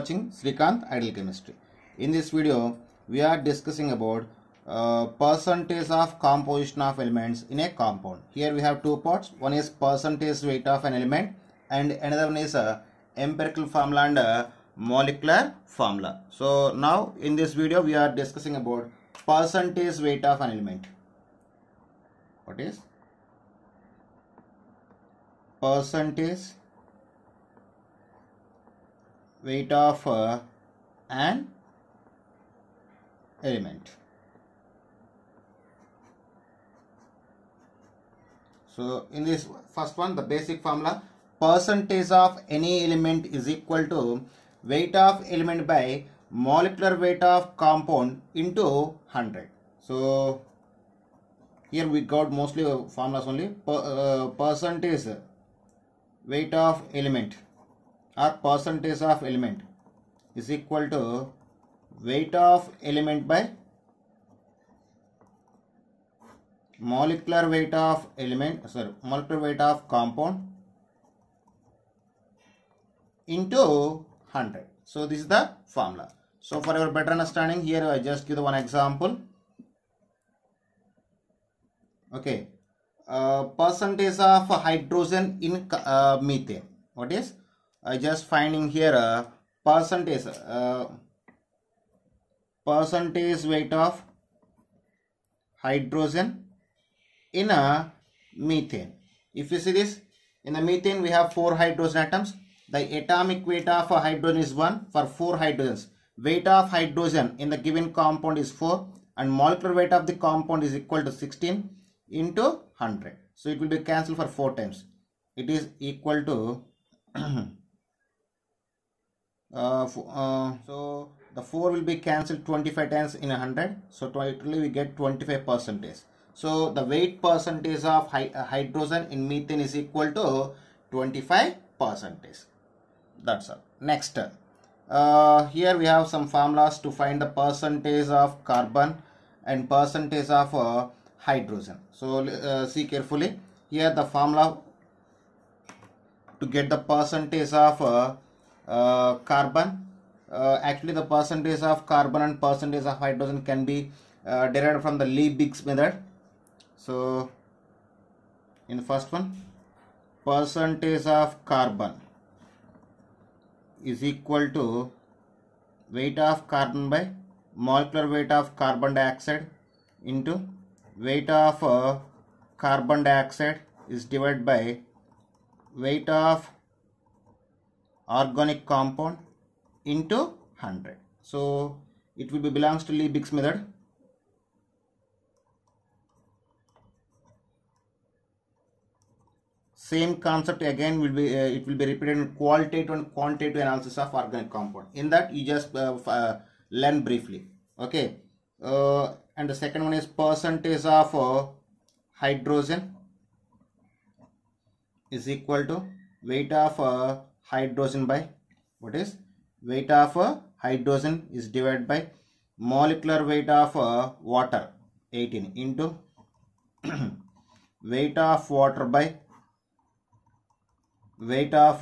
watching Srikanth Ideal Chemistry. In this video, we are discussing about percentage of composition of elements in a compound. Here we have two parts. One is percentage weight of an element, and another one is empirical formula and molecular formula. So now in this video, we are discussing about percentage weight of an element. What is percentage weight of an element? So in this first one, the basic formula, percentage of any element is equal to weight of element by molecular weight of compound into 100. So here we got mostly formulas only. Percentage weight of element or percentage of element is equal to weight of element by molecular weight of molecular weight of compound into 100. So this is the formula. So for your better understanding, here I just give the one example. Okay, percentage of hydrogen in methane. What is? I just finding here percentage weight of hydrogen in a methane. If you see this, in the methane we have 4 hydrogen atoms. The atomic weight of a hydrogen is 1 for 4 hydrogens. Weight of hydrogen in the given compound is 4, and molecular weight of the compound is equal to 16 into 100. So it will be cancelled for 4 times. It is equal to so the 4 will be cancelled 25 times in 100. So totally we get 25%. So the weight percentage of hydrogen in methane is equal to 25%. That's all. Next, here we have some formulas to find the percentage of carbon and percentage of hydrogen. So see carefully. Here the formula to get the percentage of carbon. Actually the percentage of carbon and percentage of hydrogen can be derived from the Liebig's method. So in the first one, percentage of carbon is equal to weight of carbon by molecular weight of carbon dioxide into weight of carbon dioxide is divided by weight of organic compound into 100. So it will be belongs to Liebig's method. Same concept again will be it will be repeated in qualitative and quantitative analysis of organic compound. In that you just learn briefly. Okay, and the second one is percentage of hydrogen is equal to weight of hydrogen by what is weight of hydrogen is divided by molecular weight of water 18 into weight of water by weight of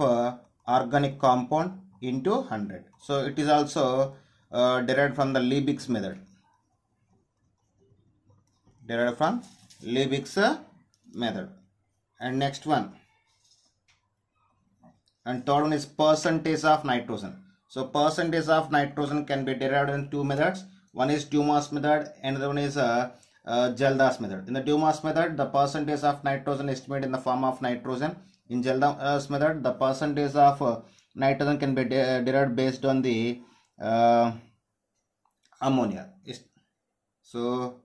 organic compound into 100. So it is also derived from the Liebig's method. Derived from Liebig's method. And next one. And third one is percentage of nitrogen. So percentage of nitrogen can be derived in 2 methods. One is Dumas method, another one is Jaldas method. In the Dumas method, the percentage of nitrogen estimated in the form of nitrogen. In Jaldas method, the percentage of nitrogen can be derived based on the ammonia. So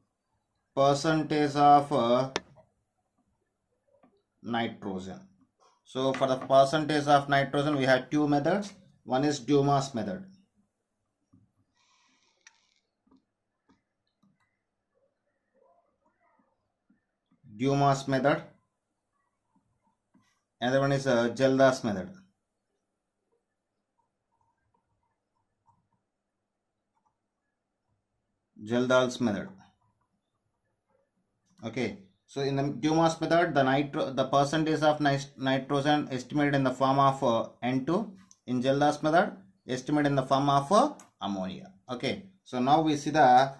percentage of nitrogen. So for the percentage of nitrogen, we have 2 methods. One is Dumas method. Dumas method. Another one is Jaldas method. Jaldas method. Okay. So in the Dumas method, the percentage of nitrogen estimated in the form of N2. In Jaldas method, estimate in the form of ammonia. Okay, so now we see the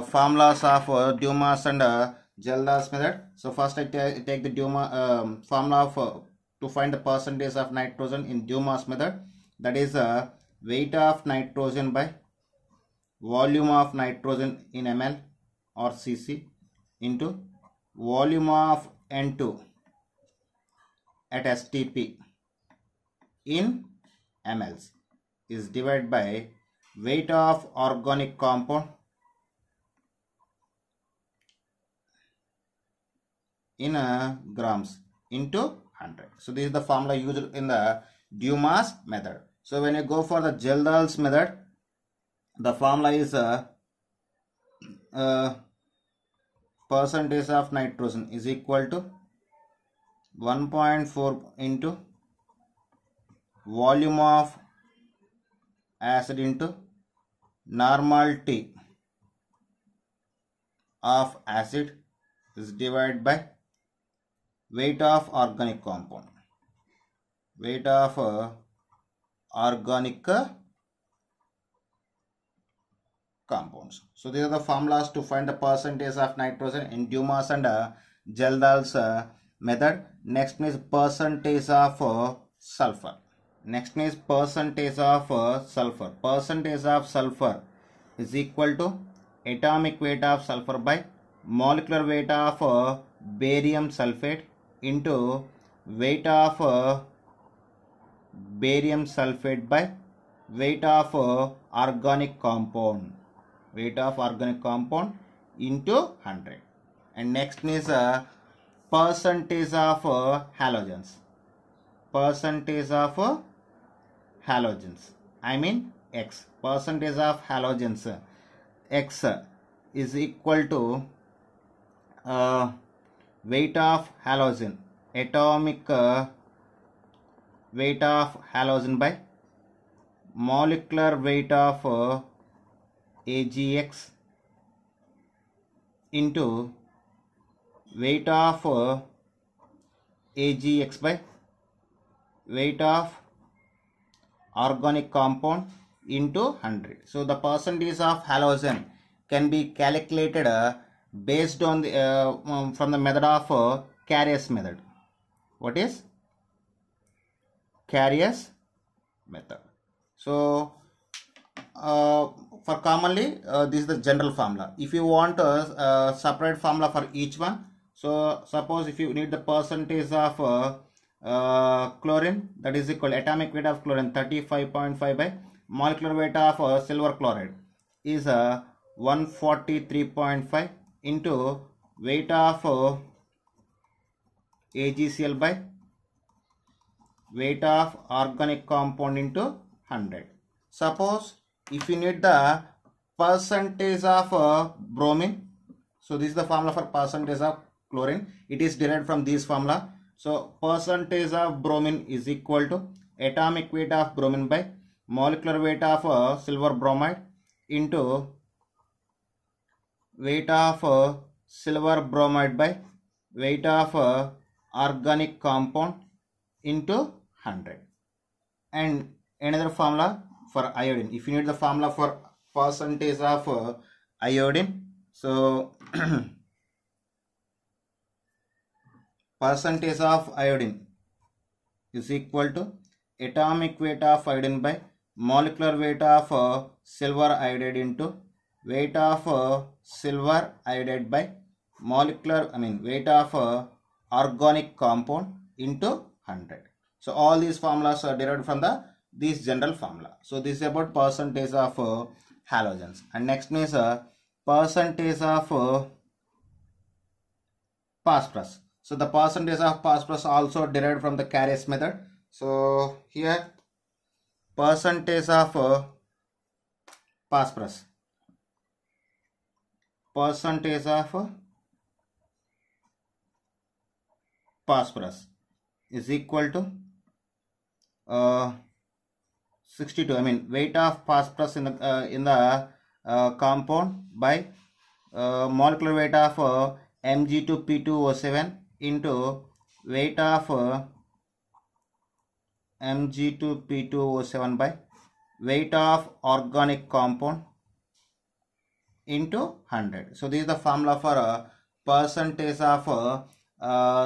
formulas of Dumas and Gelder's method. So first I take the Dumas formula of to find the percentage of nitrogen in Dumas method. That is weight of nitrogen by volume of nitrogen in ml or cc into volume of N2 at STP in mLs is divided by weight of organic compound in grams into 100. So this is the formula used in the Dumas method. So when you go for the Gelder's method, the formula is percentage of nitrogen is equal to 1.4 into volume of acid into normality of acid is divided by weight of organic compound. Weight of organic compounds. So these are the formulas to find the percentage of nitrogen in Dumas and Gelder's method. Next is percentage of sulfur. Next is percentage of sulfur. Percentage of sulfur is equal to atomic weight of sulfur by molecular weight of barium sulfate into weight of barium sulfate by weight of organic compound. Weight of organic compound into 100. And next is percentage of halogens. Percentage of halogens. I mean X. Percentage of halogens. X is equal to weight of halogen. Atomic weight of halogen by molecular weight of AgX into weight of AgX by weight of organic compound into 100. So the percentage of halogen can be calculated based on the from the method of Carrier's method. What is Carrier's method? So for commonly this is the general formula. If you want a separate formula for each one, so suppose if you need the percentage of chlorine, that is equal atomic weight of chlorine 35.5 by molecular weight of silver chloride is 143.5 into weight of AgCl by weight of organic compound into 100. Suppose if you need the percentage of bromine, so this is the formula for percentage of chlorine. It is derived from this formula. So percentage of bromine is equal to atomic weight of bromine by molecular weight of silver bromide into weight of silver bromide by weight of organic compound into 100. And another formula for iodine. If you need the formula for percentage of iodine, so percentage of iodine is equal to atomic weight of iodine by molecular weight of silver iodide into weight of silver iodide by molecular weight of organic compound into 100. So all these formulas are derived from this general formula. So this is about percentage of halogens. And next is percentage of phosphorus. So the percentage of phosphorus also derived from the Carrier's method. So here percentage of phosphorus. Percentage of phosphorus is equal to 62. Weight of phosphorus in the compound by molecular weight of Mg2P2O7 into weight of Mg2P2O7 by weight of organic compound into 100. So this is the formula for a percentage of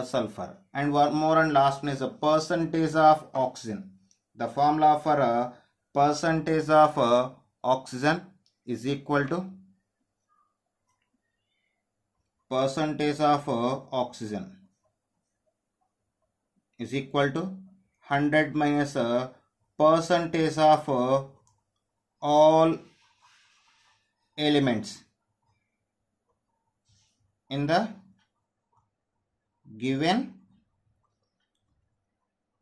sulfur. And one more and last one is a percentage of oxygen. The formula for a percentage of oxygen is equal to percentage of oxygen is equal to 100 minus percentage of all elements in the given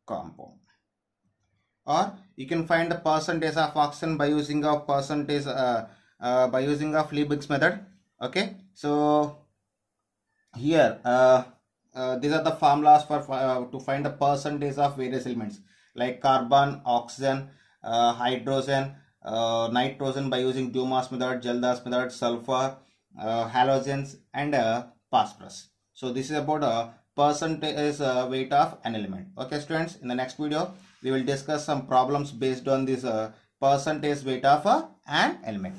compound. Or you can find the percentage of oxygen by using of percentage by using of Liebig's method. Okay, so here these are the formulas for to find the percentage of various elements like carbon, oxygen, hydrogen, nitrogen by using Dumas method, Jaldas method, sulfur, halogens, and phosphorus. So this is about percentage weight of an element. Okay students, in the next video we will discuss some problems based on this percentage weight of an element.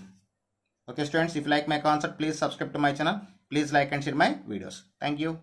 Okay students, if you like my concept, please subscribe to my channel. Please like and share my videos. Thank you.